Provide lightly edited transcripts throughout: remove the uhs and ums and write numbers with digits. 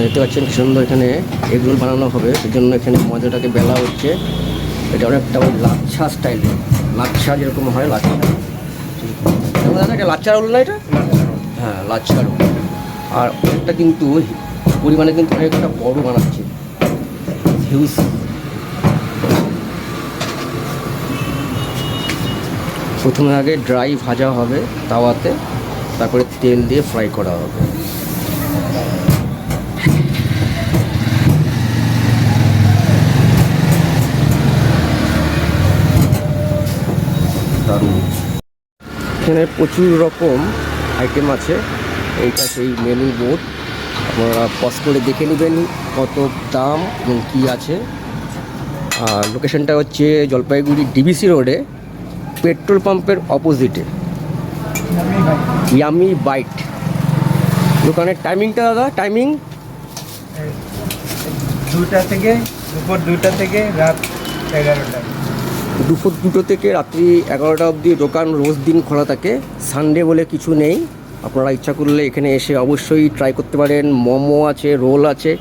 দেখতে পাচ্ছেন কি সুন্দর এখানে এগ রোল বানানো হবে, সেজন্য এখানে ময়দাটাকে বেলা হচ্ছে। এটা অনেকটা ওই লাচ্ছা স্টাইলে, লাচ্ছা যেরকম হয় লাচ্ছা। দাদা এটা লাচ্ছা রোল না এটা? হ্যাঁ লাচ্ছা রোল। আর একটা কিন্তু পরিমাণে কিন্তু অনেকটা বড় বানাচ্ছে, হিউজ। প্রথমে আগে ড্রাই ভাজা হবে তাওয়াতে, তারপরে তেল দিয়ে ফ্রাই করা হবে। দারুণ। এখানে প্রচুর রকম আইটেম আছে। এইটা সেই মেনু বোর্ড, আপনারা পজ করে দেখে নেবেন কত দাম এবং কী আছে। আর লোকেশনটা হচ্ছে জলপাইগুড়ি ডিবিসি রোডে, পেট্রোল পাম্পের অপোজিটে, ইয়ামি বাইট। দোকানের টাইমিংটা দাদা, টাইমিং 2টা থেকে দুপুর 2টা থেকে রাত 11টা। দুপুর 2টো থেকে রাত্রি 11টা অবধি দোকান রোজ দিন খোলা থাকে, সানডে বলে কিছু নেই। আপনারা ইচ্ছা করলে এখানে এসে অবশ্যই ট্রাই করতে পারেন। মোমো আছে, রোল আছে,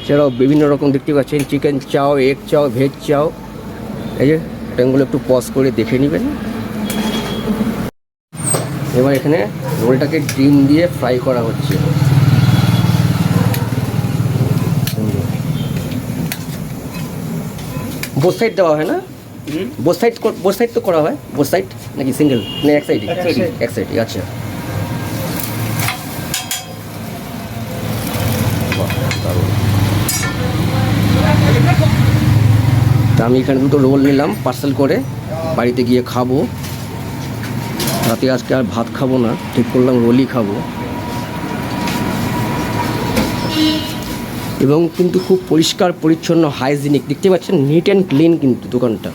এছাড়াও বিভিন্ন রকম দেখতে পাচ্ছেন, চিকেন চাও, এগ চাও, ভেজ চাও। এই যে আইটেমগুলো একটু পজ করে দেখে নেবেন। এবার এখানে রোলটাকে ডিম দিয়ে ফ্রাই করা হচ্ছে। বোথ সাইড দেওয়া হয় না? বোথ সাইড তো করা হয়, বোথ সাইড নাকি সিঙ্গেল না এক সাইডই? এক সাইডই, আচ্ছা। তা আমি এখানে 2টো রোল নিলাম পার্সেল করে, বাড়িতে গিয়ে খাবো। রাতে আজকে আর ভাত খাবো না, ঠিক করলাম রোলই খাবো। এবং কিন্তু খুব পরিষ্কার পরিচ্ছন্ন, হাইজিনিক, দেখতে পাচ্ছেন নিট অ্যান্ড ক্লিন। কিন্তু দোকানটা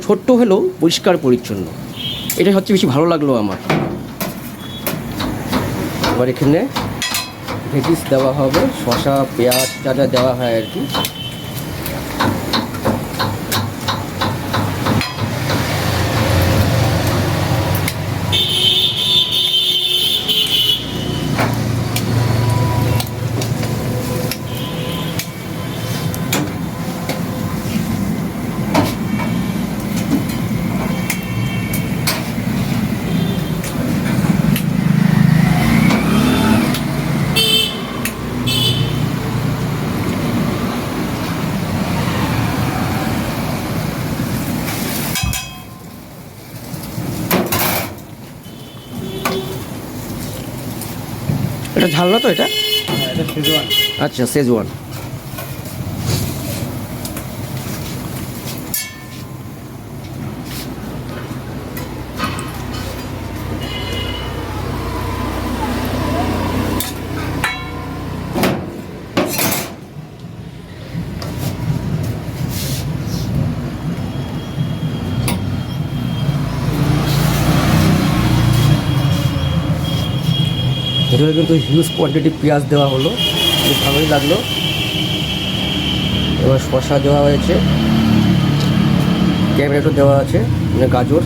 ছোট্ট হলেও পরিষ্কার পরিচ্ছন্ন, এটা সবচেয়ে বেশি ভালো লাগলো আমার। এবার এখানে ভেজিস দেওয়া হবে, শসা, পেঁয়াজ যা যা দেওয়া হয় আর কি। এটা ঝাল না তো? এটা শেজওয়ান। আচ্ছা, শেজওয়ান। এখানে কিন্তু হিউজ কোয়ান্টিটি পেঁয়াজ দেওয়া হলো, খুব ভালোই লাগলো। এবার শসা দেওয়া হয়েছে, ক্যারেটও দেওয়া আছে, মানে গাজর।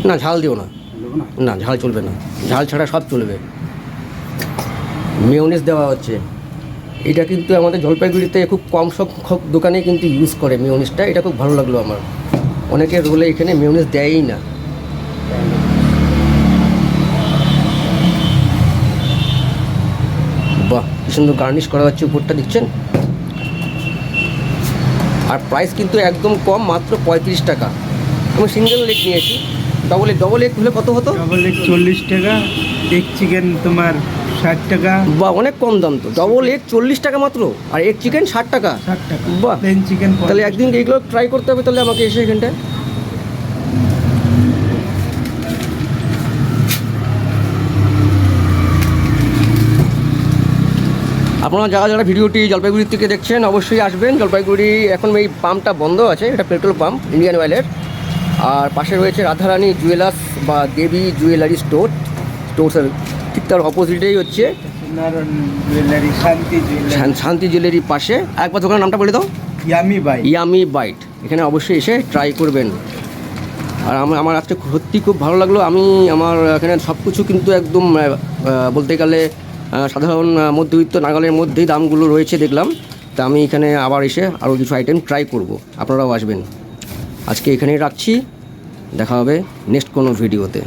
না ঝাল দিও না, না ঝাল চলবে না, ঝাল ছাড়া সব চলবে। মেয়োনিজ দেওয়া হচ্ছে। এটা কিন্তু আমাদের জলপাইগুড়িতে খুব কম সংখ্যক দোকানে কিন্তু ইউজ করে মেয়োনিজটা, এটা খুব ভালো লাগলো আমার। অনেকে রোলে এখানে মেয়োনিজ দেয়ই না। বাহ, কি সুন্দর গার্নিশ করা হচ্ছে উপরটা, দেখছেন। আর প্রাইস কিন্তু একদম কম, মাত্র 35 টাকা। আমি সিঙ্গেল লেগ নিয়েছি, ডবল এগ হলে কত হতো? ডবল এগ 40 টাকা, এগ চিকেন তোমার 60 টাকা। বাহ, অনেক কম দাম তো। ডবল এগ 40 টাকা মাত্র, আর এগ চিকেন 60 টাকা। 60 টাকা। বাহ, প্লেন চিকেন। তাহলে একদিন এইগুলো ট্রাই করতে হবে তাহলে আমাকে এসে এখানটায়। আপনারা যারা ভিডিওটি জলপাইগুড়ি থেকে দেখছেন অবশ্যই আসবেন জলপাইগুড়ি। এখন এই পাম্পটা বন্ধ আছে, এটা পেট্রোল পাম্প ইন্ডিয়ান অয়েলের। আর পাশে রয়েছে রাধারানী জুয়েলার্স বা দেবী জুয়েলারি স্টোর্সের ঠিক তার অপোজিটেই হচ্ছে শান্তি জুয়েলারি পাশে। একবার দোকানের নামটা বলে দাও। Yummy bite. Yummy bite. এখানে অবশ্যই এসে ট্রাই করবেন। আর আমার আজকে সত্যি খুব ভালো লাগলো। আমি আমার এখানে সব কিছু কিন্তু একদম বলতে গেলে সাধারণ মধ্যবিত্ত নাগালের মধ্যেই দামগুলো রয়েছে দেখলাম। তা আমি এখানে আবার এসে আরও কিছু আইটেম ট্রাই করব, আপনারাও আসবেন। আজকে এখানেই রাখছি, দেখা হবে নেক্সট কোনো ভিডিওতে।